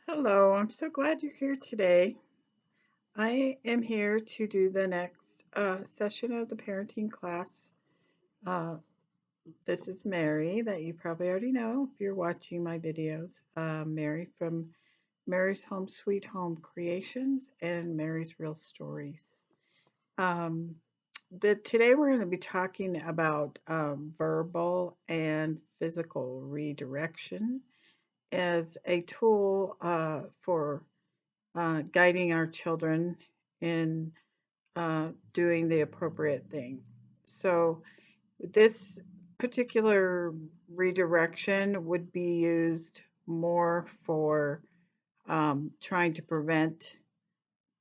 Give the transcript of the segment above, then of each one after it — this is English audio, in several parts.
Hello, I'm so glad you're here today. I am here to do the next session of the parenting class. Uh, this is Mary, that you probably already know if you're watching my videos. Mary from Mary's Home Sweet Home Creations and Mary's Real Stories. Um, Today we're going to be talking about verbal and physical redirection as a tool for guiding our children in doing the appropriate thing. So, this particular redirection would be used more for trying to prevent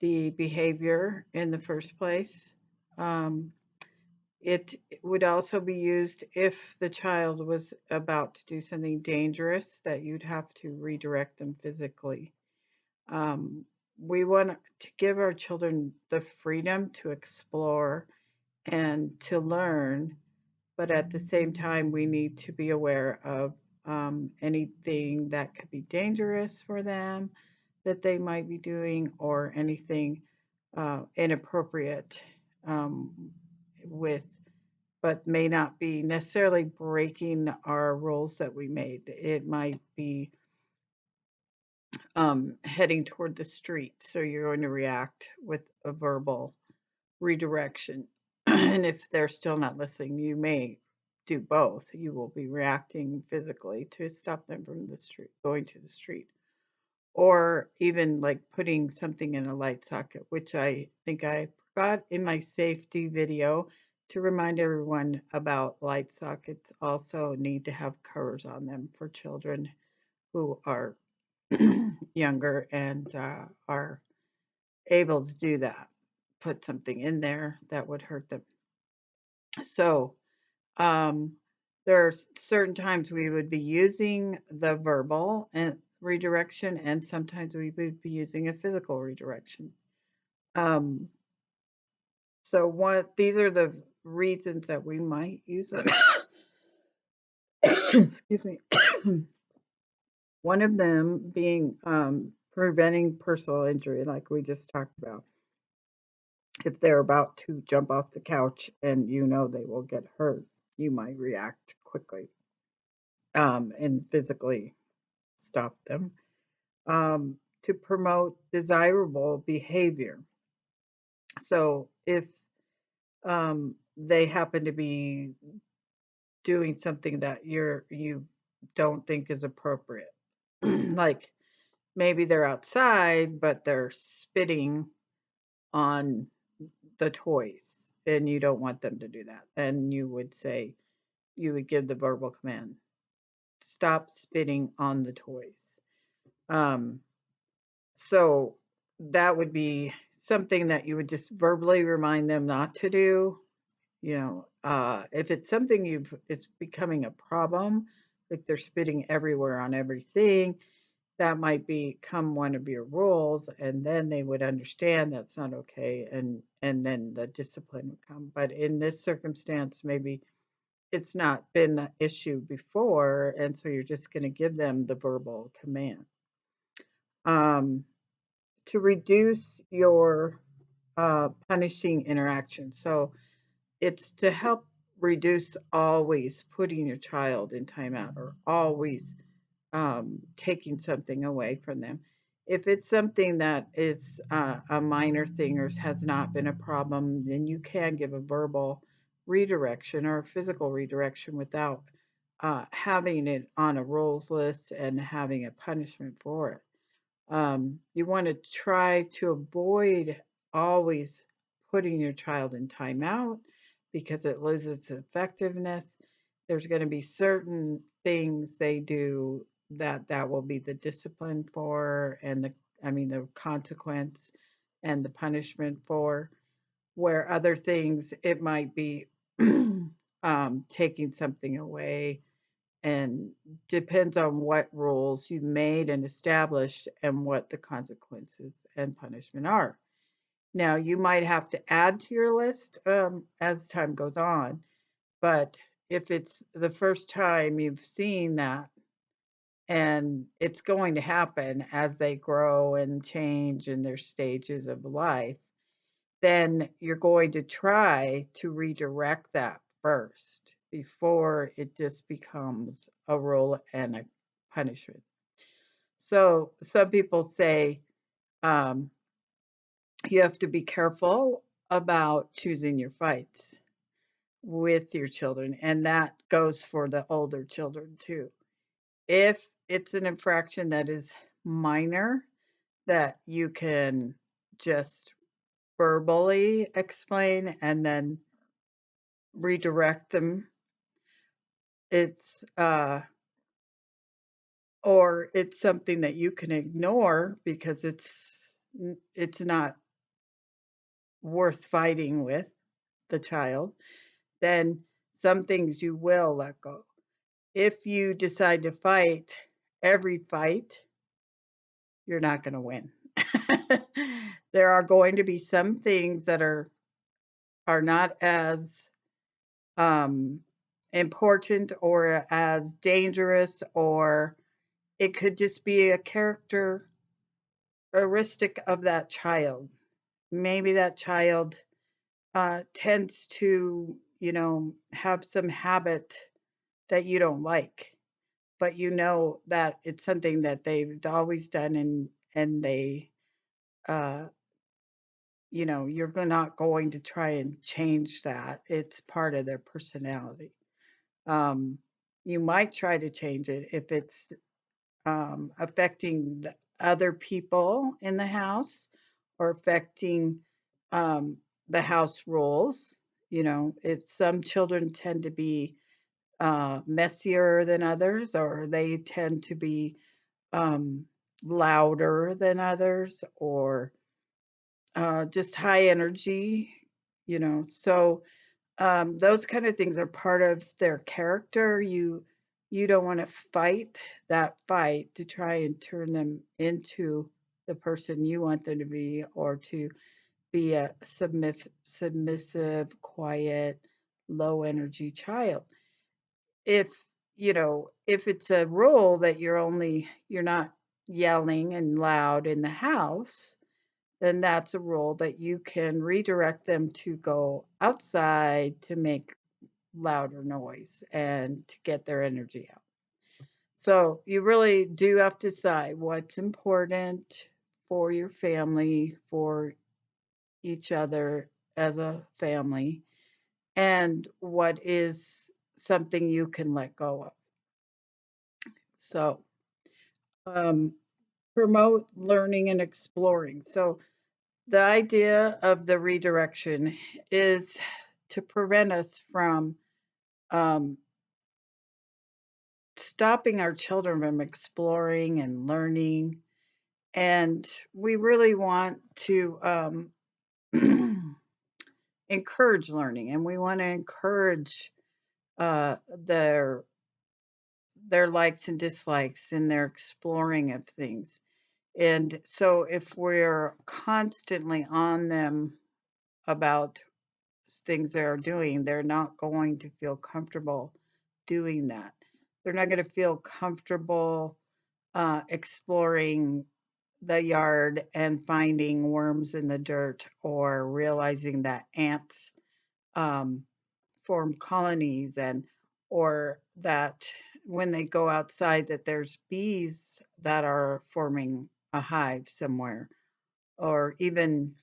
the behavior in the first place. Um, it would also be used if the child was about to do something dangerous that you'd have to redirect them physically. Um, we want to give our children the freedom to explore and to learn, but at the same time, we need to be aware of anything that could be dangerous for them that they might be doing, or anything inappropriate um, with, but may not be necessarily breaking our rules that we made. It might be heading toward the street. So you're going to react with a verbal redirection. And if they're still not listening, you may do both. You will be reacting physically to stop them from the street, going to the street, or even like putting something in a light socket, which I think I forgot in my safety video to remind everyone about light sockets also need to have covers on them for children who are younger and are able to do that, put something in there that would hurt them. So um, there's certain times we would be using the verbal and redirection, and sometimes we would be using a physical redirection. Um, so what these are the reasons that we might use them. Excuse me. One of them being preventing personal injury, like we just talked about. If they're about to jump off the couch and you know they will get hurt, you might react quickly and physically stop them. To promote desirable behavior. So if they happen to be doing something that you don't think is appropriate, like maybe they're outside but they're spitting on the toys and you don't want them to do that, then you would give the verbal command, stop spitting on the toys. Um, so that would be something that you would just verbally remind them not to do. If it's something it's becoming a problem, like they're spitting everywhere on everything, that might become one of your rules, and then they would understand that's not okay, and then the discipline would come. But in this circumstance, maybe it's not been an issue before, and so you're just going to give them the verbal command. Um, to reduce your punishing interaction. So it's to help reduce always putting your child in timeout or always taking something away from them. If it's something that is a minor thing or has not been a problem, then you can give a verbal redirection or a physical redirection without having it on a rules list and having a punishment for it. You want to try to avoid always putting your child in timeout because it loses effectiveness. There's going to be certain things they do that will be the discipline for, and the consequence and the punishment for, where other things it might be taking something away, and depends on what rules you made and established and what the consequences and punishment are. Now, you might have to add to your list as time goes on, but if it's the first time you've seen that, and it's going to happen as they grow and change in their stages of life, then you're going to try to redirect that first before it just becomes a rule and a punishment. So some people say um, you have to be careful about choosing your fights with your children, and that goes for the older children too. If it's an infraction that is minor, that you can just verbally explain and then redirect them, it's or it's something that you can ignore because it's not worth fighting with the child, then some things you will let go. If you decide to fight every fight, you're not going to win. There are going to be some things that are not as um, important or as dangerous, or it could just be a characteristic of that child. Maybe that child tends to, have some habit that you don't like, but you know that it's something that they've always done, and they, uh, not going to try and change that. It's part of their personality. Um, you might try to change it if it's affecting the other people in the house or affecting um, the house rules. If some children tend to be messier than others, or they tend to be um, louder than others, or just high energy, so those kind of things are part of their character. You don't want to fight that fight to try and turn them into the person you want them to be, or to be a submissive, quiet, low energy child. If it's a rule that you're not yelling and loud in the house, then that's a rule that you can redirect them to go outside to make louder noise and to get their energy out. So you really do have to decide what's important for your family, for each other as a family, and what is something you can let go of. So um, promote learning and exploring. So the idea of the redirection is to prevent us from um, stopping our children from exploring and learning. And we really want to encourage learning, and we want to encourage uh, their their likes and dislikes and their exploring of things. And so if we're constantly on them about things they're doing, they're not going to feel comfortable doing that. They're not going to feel comfortable exploring the yard and finding worms in the dirt, or realizing that ants um, form colonies, and or that when they go outside that there's bees that are forming a hive somewhere, or even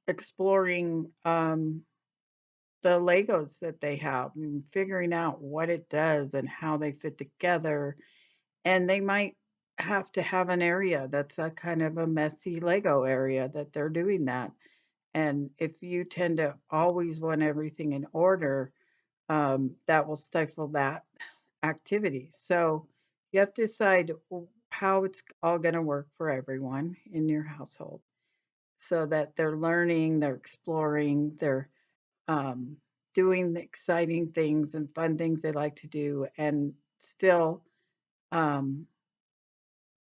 exploring the Legos that they have and figuring out what it does and how they fit together. And they might have to have an area that's a kind of a messy Lego area that they're doing that. And if you tend to always want everything in order, that will stifle that activity. So you have to decide how it's all going to work for everyone in your household, so that they're learning, they're exploring, they're um, doing the exciting things and fun things they like to do, and still um,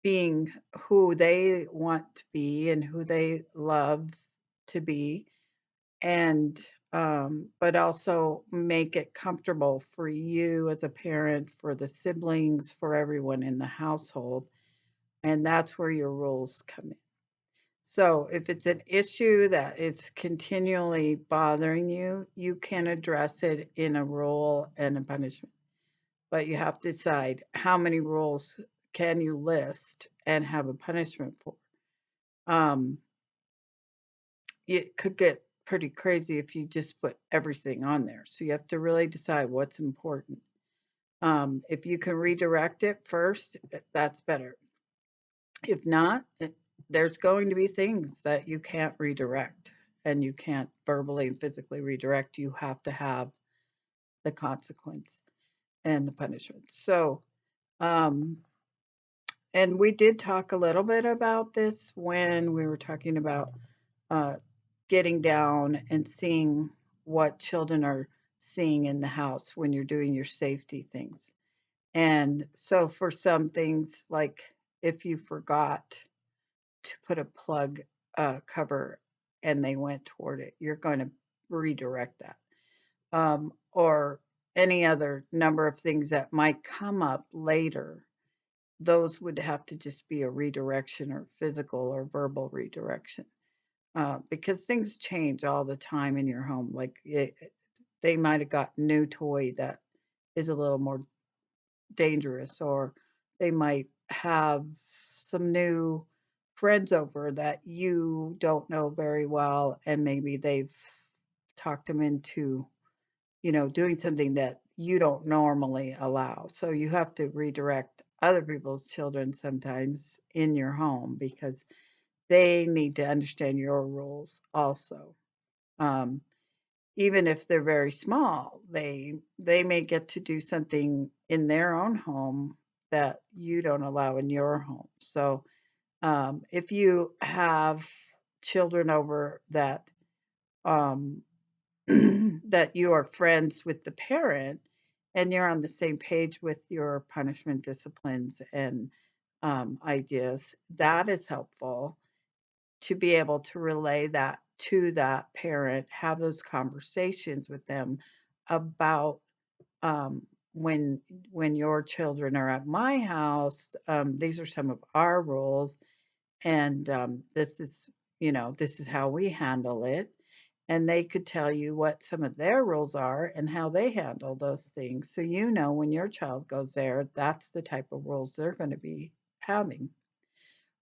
being who they want to be and who they love to be. And but also make it comfortable for you as a parent, for the siblings, for everyone in the household. And that's where your rules come in. So if it's an issue that is continually bothering you, you can address it in a rule and a punishment. But you have to decide how many rules can you list and have a punishment for. Um, it could get pretty crazy if you just put everything on there. So you have to really decide what's important. If you can redirect it first, that's better. If not, there's going to be things that you can't redirect and you can't verbally and physically redirect. You have to have the consequence and the punishment. So, um, and we did talk a little bit about this when we were talking about uh, getting down and seeing what children are seeing in the house when you're doing your safety things. And so, for some things, like if you forgot to put a plug cover and they went toward it, you're going to redirect that. Or any other number of things that might come up later, those would have to just be a redirection or physical or verbal redirection. Because things change all the time in your home. Like they might have got new toy that is a little more dangerous, or they might have some new friends over that you don't know very well, and maybe they've talked them into, doing something that you don't normally allow. So you have to redirect other people's children sometimes in your home because they need to understand your rules also. Um, Even if they're very small, they may get to do something in their own home that you don't allow in your home. So, if you have children over that um, that you are friends with the parent and you're on the same page with your punishment disciplines and ideas, that is helpful to be able to relay that to that parent, have those conversations with them about um, when when your children are at my house, these are some of our rules, and this is how we handle it. And they could tell you what some of their rules are and how they handle those things. So when your child goes there, that's the type of rules they're going to be having.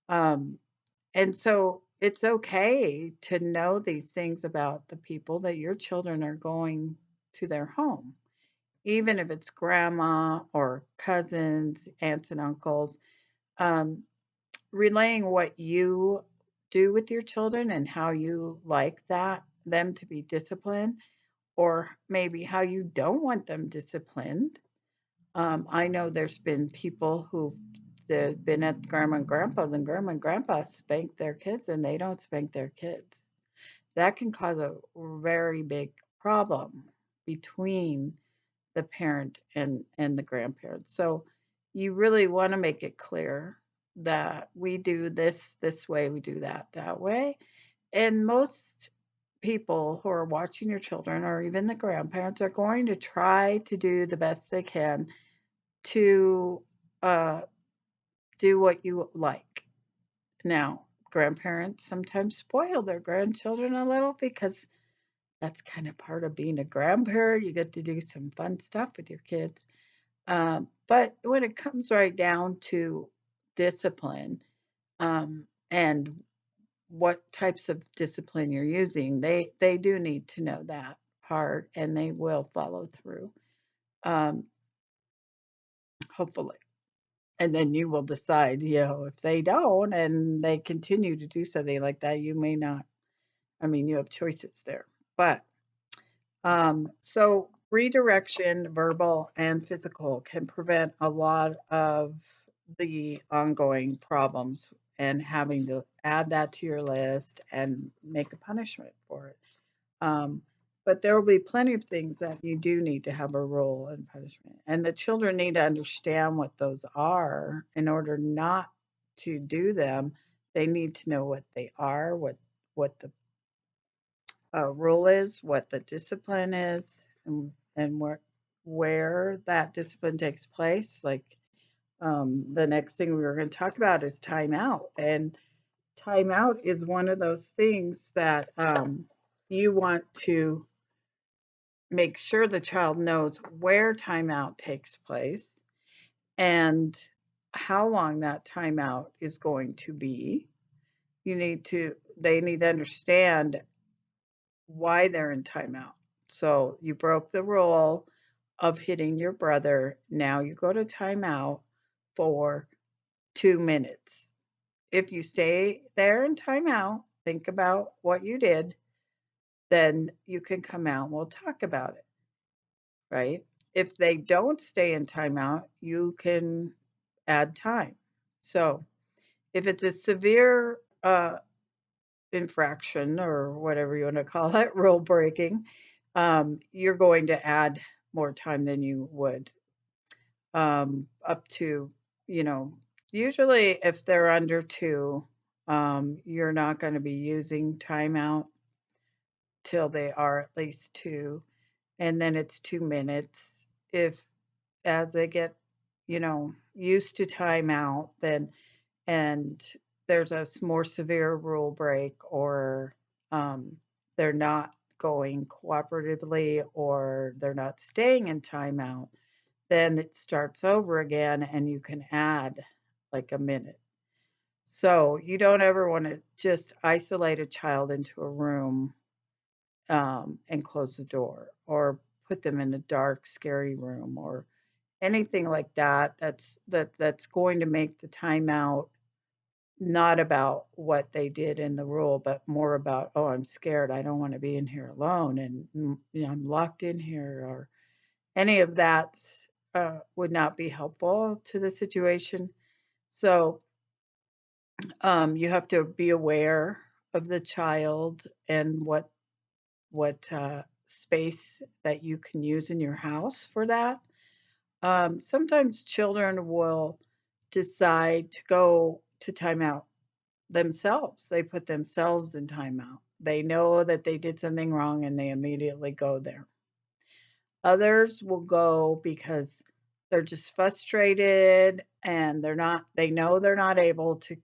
Um, and so it's okay to know these things about the people that your children are going to their home, even if it's grandma or cousins, aunts and uncles. Um, Relaying what you do with your children and how you like them to be disciplined, or maybe how you don't want them disciplined. I know there's been people who've been at grandma and grandpa's, and grandma and grandpa spank their kids, and they don't spank their kids. That can cause a very big problem between the parent and the grandparent. So you really want to make it clear that we do this way, we do that way. And most people who are watching your children, or even the grandparents, are going to try to do the best they can to uh, do what you like. Now, grandparents sometimes spoil their grandchildren a little because that's kind of part of being a grandparent. You get to do some fun stuff with your kids. But when it comes right down to discipline and what types of discipline you're using, they do need to know that part, and they will follow through, um, hopefully. And then you will decide, if they don't and they continue to do something like that, you may not. I mean, you have choices there. But so redirection, verbal and physical, can prevent a lot of the ongoing problems and having to add that to your list and make a punishment for it. Um, but there will be plenty of things that you do need to have a role in punishment. And the children need to understand what those are in order not to do them. They need to know what they are, what the rule is, what the discipline is, and where that discipline takes place. Like the next thing we were going to talk about is timeout, and timeout is one of those things that you want to make sure the child knows where timeout takes place and how long that timeout is going to be. They need to understand why they're in timeout. So you broke the rule of hitting your brother. Now you go to timeout for 2 minutes. If you stay there in timeout, think about what you did, then you can come out and we'll talk about it, right? If they don't stay in timeout, you can add time. So if it's a severe infraction or whatever you want to call it, rule breaking, you're going to add more time than you would up to, you know, usually if they're under two, you're not going to be using timeout till they are at least two, and then it's 2 minutes. If as they get, used to timeout, then and there's a more severe rule break, or um, they're not going cooperatively, or they're not staying in timeout, then it starts over again and you can add like a minute. So you don't ever want to just isolate a child into a room and close the door, or put them in a dark, scary room, or anything like that. That's going to make the timeout not about what they did in the rule, but more about, oh, I'm scared. I don't want to be in here alone, and I'm locked in here, or any of that would not be helpful to the situation. So you have to be aware of the child and what space that you can use in your house for that. Sometimes children will decide to go to timeout themselves. They put themselves in timeout. They know that they did something wrong and they immediately go there. Others will go because they're just frustrated and they know they're not able to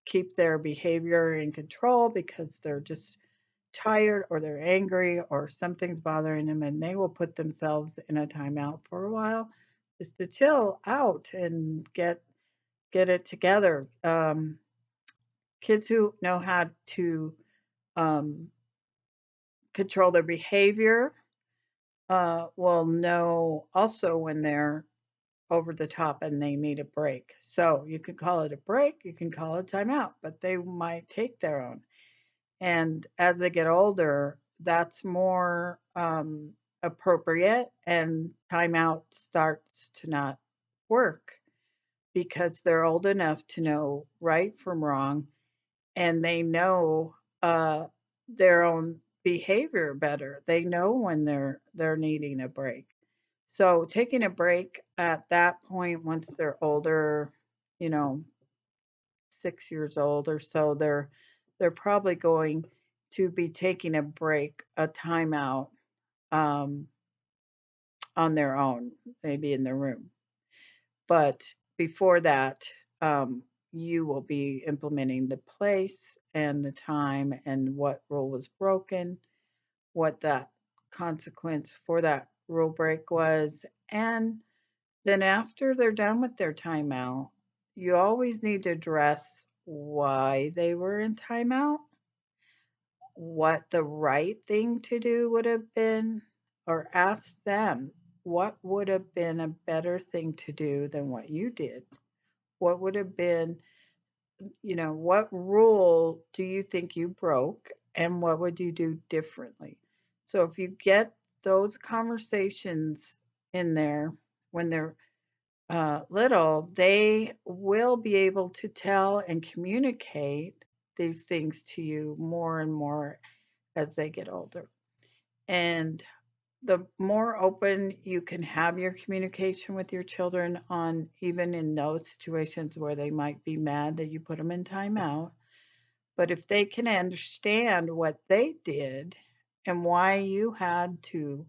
keep their behavior in control because they're just tired, or they're angry, or something's bothering them, and they will put themselves in a timeout for a while just to chill out and get it together. Kids who know how to um, control their behavior will know also when they're over the top and they need a break. So you can call it a break, you can call it timeout, but they might take their own. And as they get older, that's more appropriate, and timeout starts to not work because they're old enough to know right from wrong, and they know their own behavior better. They know when they're needing a break. So taking a break at that point, once they're older, you know, 6 years old or so, they're probably going to be taking a break, a timeout, um, on their own, maybe in their room. But before that, um, you will be implementing the place and the time and what rule was broken, what that consequence for that rule break was. And then after they're done with their timeout, you always need to address why they were in timeout, what the right thing to do would have been, or ask them what would have been a better thing to do than what you did. What would have been, what rule do you think you broke, and what would you do differently? So if you get those conversations in there when they're little, they will be able to tell and communicate these things to you more and more as they get older. And the more open you can have your communication with your children, on even in those situations where they might be mad that you put them in timeout, But if they can understand what they did and why you had to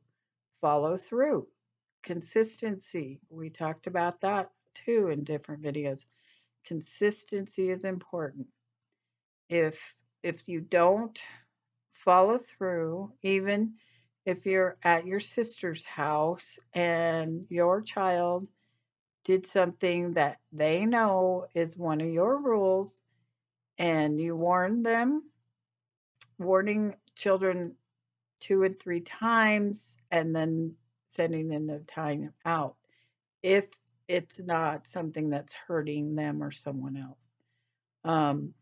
follow through, consistency, we talked about that too in different videos. Consistency is important. If you don't follow through, even if you're at your sister's house and your child did something that they know is one of your rules and you warn them, warning children 2 and 3 times and then sending them the time out if it's not something that's hurting them or someone else. Um,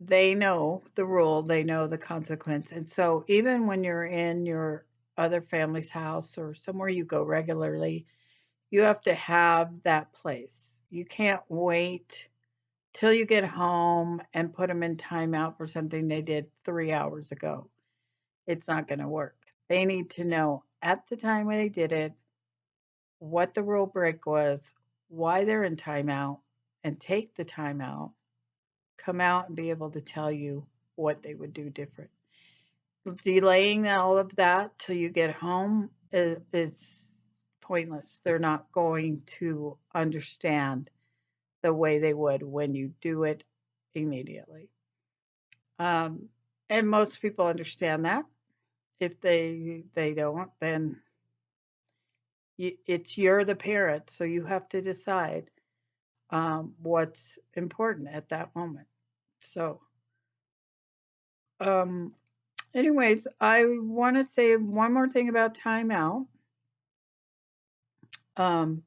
they know the rule, they know the consequence. And so even when you're in your other family's house or somewhere you go regularly, you have to have that place. You can't wait till you get home and put them in timeout for something they did 3 hours ago. It's not going to work. They need to know at the time when they did it what the rule break was, why they're in timeout, and take the timeout, come out and be able to tell you what they would do different. Delaying all of that till you get home is pointless. They're not going to understand the way they would when you do it immediately. Um, and most people understand that. If they don't, then it's you're the parent, so you have to decide what's important at that moment. So, um, anyways, I want to say one more thing about timeout. Um,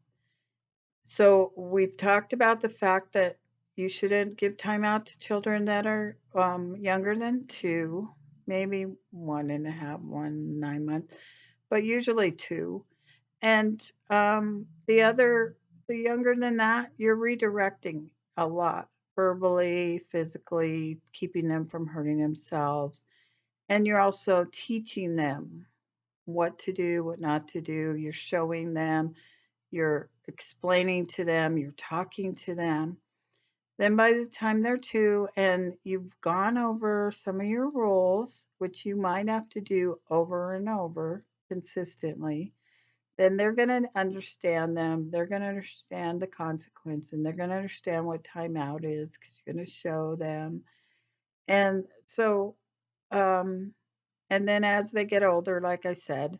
so we've talked about the fact that you shouldn't give timeout to children that are younger than 2, maybe 1.5, 9 months, but usually 2. And the younger than that, you're redirecting a lot, verbally, physically, keeping them from hurting themselves. And you're also teaching them what to do, what not to do. You're showing them, you're explaining to them, you're talking to them. Then by the time they're 2 and you've gone over some of your rules, which you might have to do over and over consistently, then they're going to understand them. They're going to understand the consequence and they're going to understand what timeout is because you're going to show them. And so, um, and then as they get older, like I said,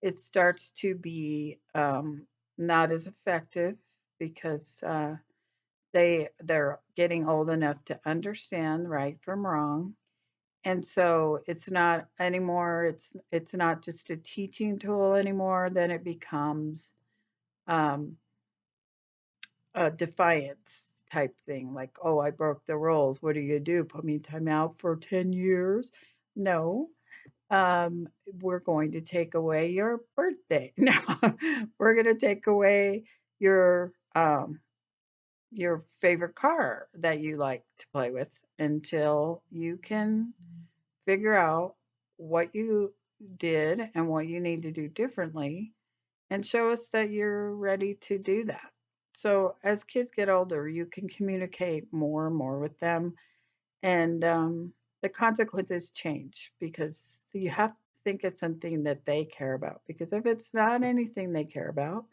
it starts to be not as effective because they're getting old enough to understand right from wrong. And so it's not anymore. It's not just a teaching tool anymore. Then it becomes um, a defiance type thing, like, oh, I broke the rules. What are you gonna do? Put me in timeout for 10 years? No. Um, we're going to take away your birthday. No, we're going to take away your your favorite car that you like to play with until you can figure out what you did and what you need to do differently and show us that you're ready to do that. So as kids get older, you can communicate more and more with them, and the consequences change because you have to think it's something that they care about. Because if it's not anything they care about,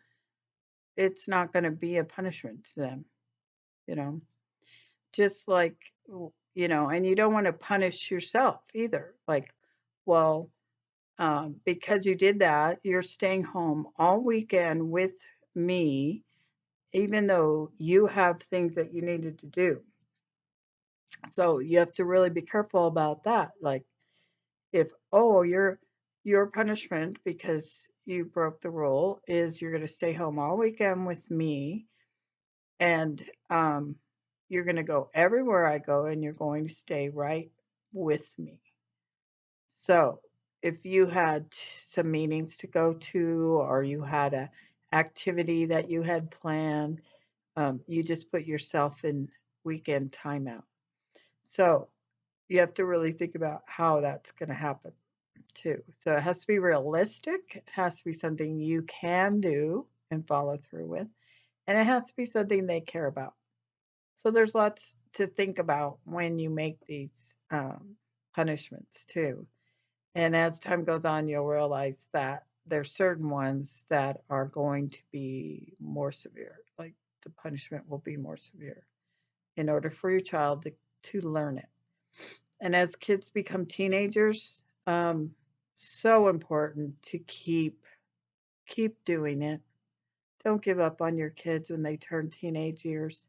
it's not going to be a punishment to them, you know. Just like and you don't want to punish yourself either. Like, well, because you did that, you're staying home all weekend with me even though you have things that you needed to do. So you have to really be careful about that. Like if your punishment because you broke the rule is you're going to stay home all weekend with me and you're going to go everywhere I go and you're going to stay right with me. So if you had some meetings to go to or you had a activity that you had planned, you just put yourself in weekend timeout. So you have to really think about how that's going to happen too. So it has to be realistic. It has to be something you can do and follow through with. And it has to be something they care about. So there's lots to think about when you make these punishments too. And as time goes on, you'll realize that there's certain ones that are going to be more severe. Like the punishment will be more severe in order for your child to learn it. And as kids become teenagers, so important to keep doing it. Don't give up on your kids when they turn teenage years.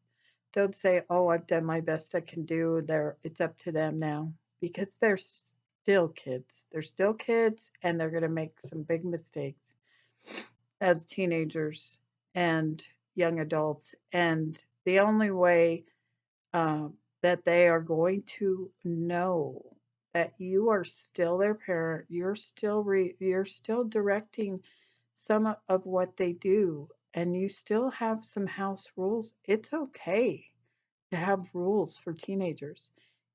Don't say, "Oh, I've done my best I can do. It's up to them now," because they're still kids. They're still kids, and they're going to make some big mistakes as teenagers and young adults. And the only way that they are going to know that you are still their parent, you're still directing some of what they do, and you still have some house rules. It's okay to have rules for teenagers.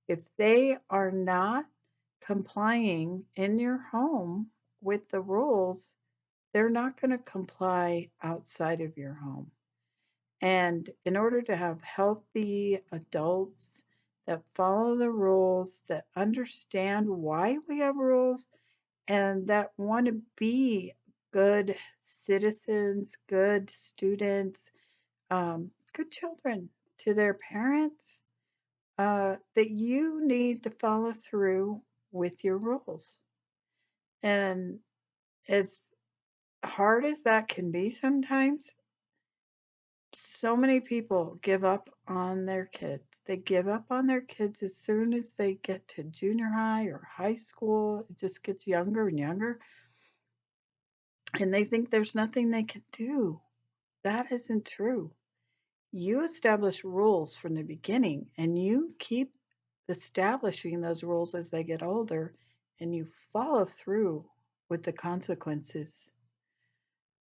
If they are not complying in your home with the rules, they're not going to comply outside of your home. And in order to have healthy adults that follow the rules, that understand why we have rules, and that want to be good citizens, good students, good children to their parents, that you need to follow through with your rules. And as hard as that can be sometimes, so many people give up on their kids. They give up on their kids as soon as they get to junior high or high school. It just gets younger and younger, and they think there's nothing they can do. That isn't true. You establish rules from the beginning, and you keep establishing those rules as they get older, and you follow through with the consequences.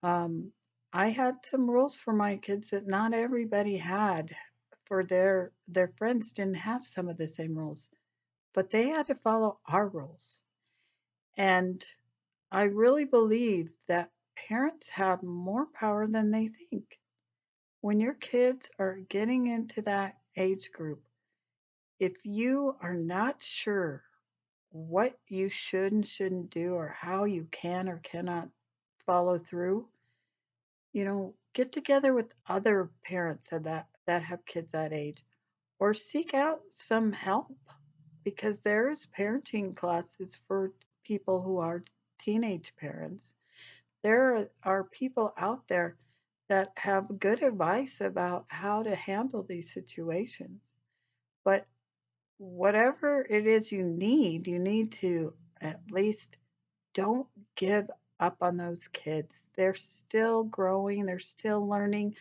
Um, I had some rules for my kids that not everybody had. For their friends didn't have some of the same rules, but they had to follow our rules. And I really believe that parents have more power than they think. When your kids are getting into that age group, if you are not sure what you should and shouldn't do or how you can or cannot follow through, get together with other parents that have kids that age, or seek out some help, because there's parenting classes for people who are teenage parents. There are people out there that have good advice about how to handle these situations. But whatever it is you need to at least don't give up on those kids. They're still growing, they're still learning,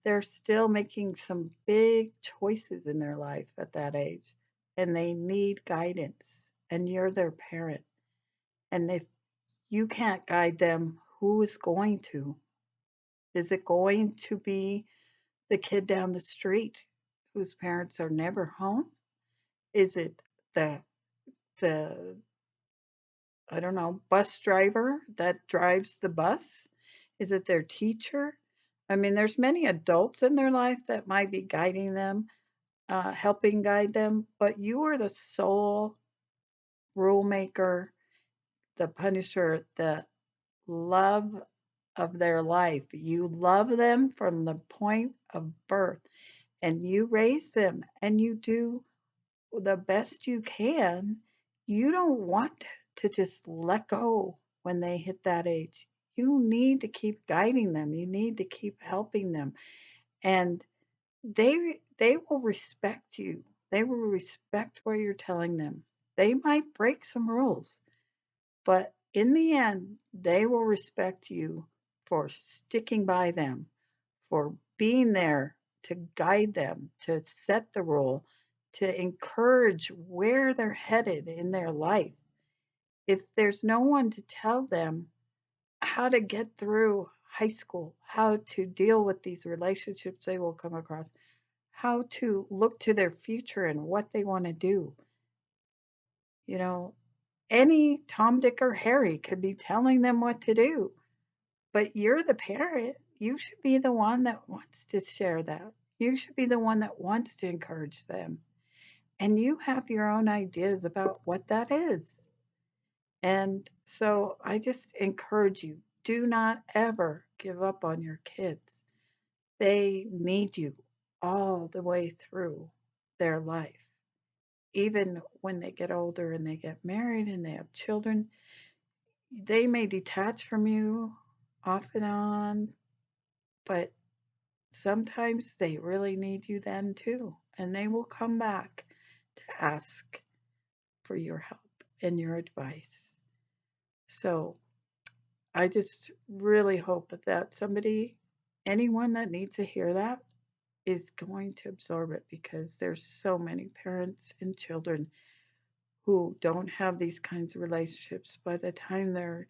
they're still making some big choices in their life at that age, and they need guidance. And you're their parent. And if you can't guide them, who is going to? Is it going to be the kid down the street whose parents are never home? Is it the the I don't know, bus driver that drives the bus? Is it their teacher? I mean, there's many adults in their life that might be guiding them, helping guide them, but you are the sole rule maker, the punisher, the love of their life. You love them from the point of birth, and you raise them, and you do the best you can. You don't want to just let go when they hit that age. You need to keep guiding them. You need to keep helping them. And they will respect you. They will respect what you're telling them. They might break some rules, but in the end, they will respect you for sticking by them, for being there to guide them, to set the rule, to encourage where they're headed in their life. If there's no one to tell them how to get through high school, how to deal with these relationships they will come across, how to look to their future and what they want to do, you know, any Tom, Dick, or Harry could be telling them what to do. But you're the parent. You should be the one that wants to share that. You should be the one that wants to encourage them. And you have your own ideas about what that is. And so I just encourage you, do not ever give up on your kids. They need you all the way through their life. Even when they get older and they get married and they have children, they may detach from you off and on, but sometimes they really need you then too. And they will come back to ask for your help and your advice. So I just really hope that somebody, anyone that needs to hear that, is going to absorb it because there's so many parents and children who don't have these kinds of relationships by the time they're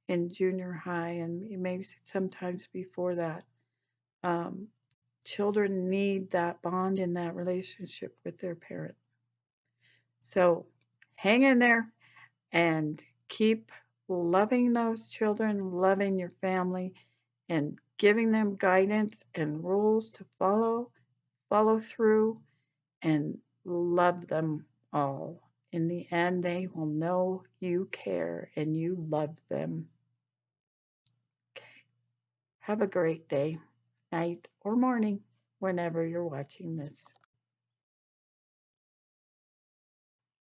in junior high and maybe sometimes before that. Um, Children need that bond in that relationship with their parent. So hang in there and keep loving those children, loving your family, and giving them guidance and rules to follow through, and love them all. In the end, they will know you care and you love them. Okay. Have a great day, night, or morning, whenever you're watching this.